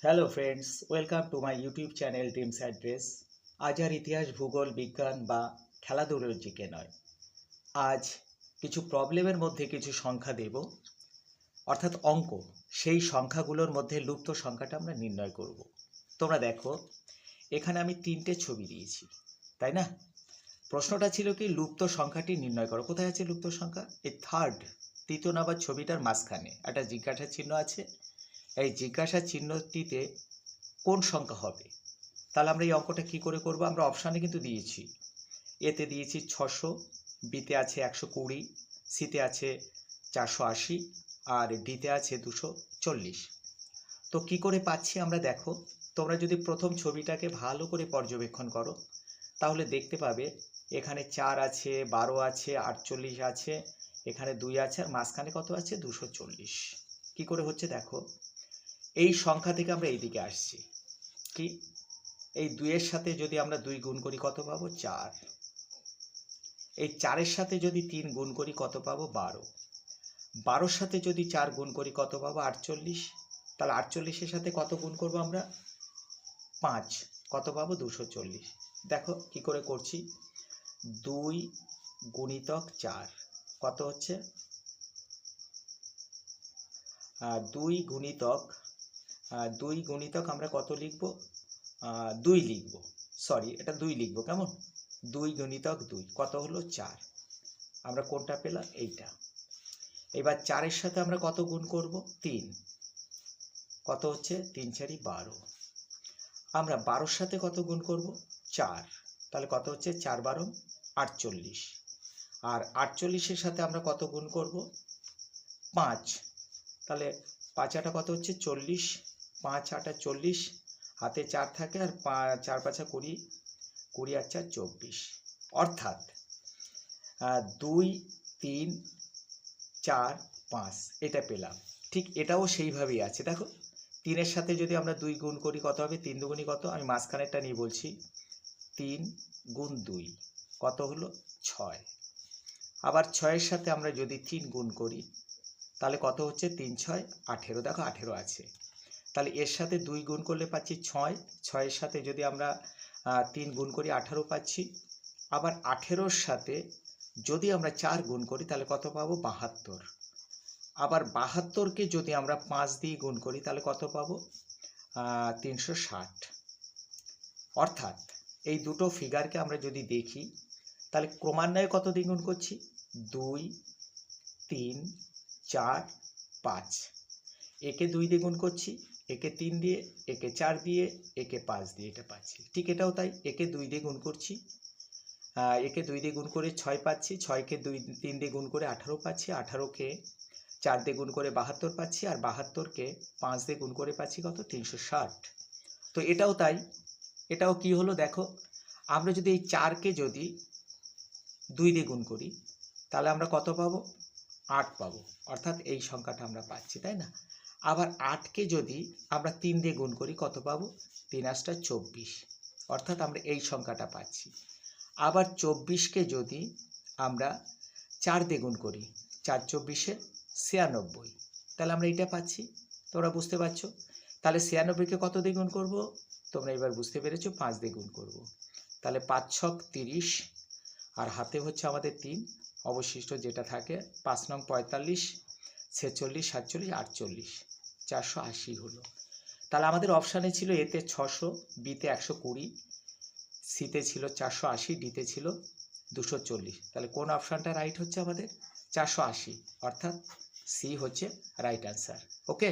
Hello friends, welcome to my YouTube channel dreams address. আজ আর ইতিহাস, ভূগোল, বিজ্ঞান বা খেলাধুলোর জিকে নয়। আজ কিছু প্রবলেমের মধ্যে কিছু সংখ্যা দেব, অর্থাৎ অঙ্ক। সেই সংখ্যাগুলোর মধ্যে লুপ্ত সংখ্যাটা আমরা নির্ণয় করব। তোমরা দেখো, এখানে আমি তিনটে ছবি দিয়েছি, তাই না? প্রশ্নটা ছিল কি, লুপ্ত সংখ্যাটি নির্ণয় করো। কোথায় আছে লুপ্ত সংখ্যা? এই তৃতীয় নাম্বার ছবিটার মাঝখানে একটা জিজ্ঞাসা চিহ্ন আছে। এই জিজ্ঞাসা চিহ্নটিতে কোন সংখ্যা হবে? তাহলে আমরা এই অঙ্কটা কি করে করব? আমরা অপশানে কিন্তু দিয়েছি, এতে দিয়েছি 600, বিতে আছে 120, সিতে আছে 480 আর ডিতে আছে 240। তো কি করে পাচ্ছি আমরা? দেখো, তোমরা যদি প্রথম ছবিটাকে ভালো করে পর্যবেক্ষণ করো তাহলে দেখতে পাবে এখানে 4 আছে, 12 আছে, 48 আছে, এখানে 2 আছে, আর মাঝখানে কত আছে? 240। কি করে হচ্ছে দেখো, এই সংখ্যা থেকে আমরা এইদিকে আসছি। কি, এই 2-এর সাথে যদি আমরা 2 গুণ করি কত পাবো? 4। এই 4-এর সাথে যদি 3 গুণ করি কত পাবো? 12। 12-র সাথে যদি 4 গুণ করি কত পাবো? 48। তাহলে 48-এর সাথে কত গুণ করবো আমরা? 5। কত পাবো? 240। দেখো কি করে করছি। 2 গুণিতক 4 কত হচ্ছে? 2 গুণিতক আমরা কত লিখবো? 2 লিখবো। সরি, এটা 2 লিখবো। কেমন? 2 গুণিতক 2 কত হলো? 4। আমরা কোনটা পেলাম? এইটা। এবার 4-এর সাথে আমরা কত গুণ করব? 3। কত হচ্ছে? 3 4 12। আমরা 12-র সাথে কত গুণ করব? 4। তাহলে কত হচ্ছে? 4 12 48। আর 48-এর সাথে আমরা কত গুণ করব? 5। তাহলে 5 8 কত হচ্ছে? 40। 5 8 40, হাতে 4 থাকে, আর 4 5 20, 20 আর 4 24। অর্থাৎ 2 3 4 5 এটা পেলাম। ঠিক এটাও সেইভাবেই আছে। দেখো, 3-এর সাথে যদি আমরা 2 গুণ করি কত হবে? 3 দুগুণী কত? আমি মাঝখানেরটা নিয়ে বলছি। 3 গুণ 2 কত হলো? 6। আবার 6-এর সাথে আমরা যদি 3 গুণ করি তাহলে কত হচ্ছে? 3 6 18। দেখো 18 আছে। তাহলে এর সাথে 2 গুণ করলে পাচ্ছি 6। 6-এর সাথে যদি আমরা 3 গুণ করি 18 পাচ্ছি। আবার 18-র সাথে যদি আমরা 4 গুণ করি তাহলে কত পাবো? 72। আবার 72-কে যদি আমরা 5 দিয়ে গুণ করি তাহলে কত পাবো? 360। অর্থাৎ এই দুটো ফিগারকে আমরা যদি দেখি তাহলে ক্রমান্বয়ে কত দিয়ে গুণ করছি? 2 3 4 5। একে 2 দিয়ে গুণ করছি, একে 3 দিয়ে, একে 4 দিয়ে, একে 5 দিয়ে, এটা পাচ্ছি। ঠিক এটাও তাই, একে 2 দিয়ে গুণ করছি, একে 2 দিয়ে গুণ করে 6 পাচ্ছি, 6কে 3 দিয়ে গুণ করে 18 পাচ্ছি, 18কে 4 দিয়ে গুণ করে 72 পাচ্ছি, আর 72কে 5 দিয়ে গুণ করে পাচ্ছি কত? 360। তো এটাও তাই, এটাও কি হলো দেখো, আমরা যদি এই 4কে যদি 2 দিয়ে গুণ করি তাহলে আমরা কত পাবো? 8 পাবো। অর্থাৎ এই সংখ্যাটা আমরা পাচ্ছি, তাই না? আবার 8কে যদি আমরা 3 দিয়ে গুণ করি কত পাবো? 3 8 24। অর্থাৎ আমরা এই সংখ্যাটা পাচ্ছি। আবার 24কে যদি আমরা 4 দিয়ে গুণ করি, 4 24 96, তাহলে আমরা এইটা পাচ্ছি। তোমরা বুঝতে পারছো? তাহলে 96কে কত দিয়ে গুণ করবো? তোমরা এবার বুঝতে পেরেছো, 5 দিয়ে গুণ করবো। তাহলে 5 6 30, আর হাতে হচ্ছে আমাদের 3, অবশিষ্ট যেটা থাকে 5 নং 45, 46 47 48, 480 হলো। তাহলে আমাদের অপশানে ছিল এতে 600, বিতে 120, সিতে ছিল 480, ডিতে ছিল 240। তাহলে কোন অপশানটা রাইট হচ্ছে আমাদের? 480। অর্থাৎ সি হচ্ছে রাইট অ্যান্সার। ওকে।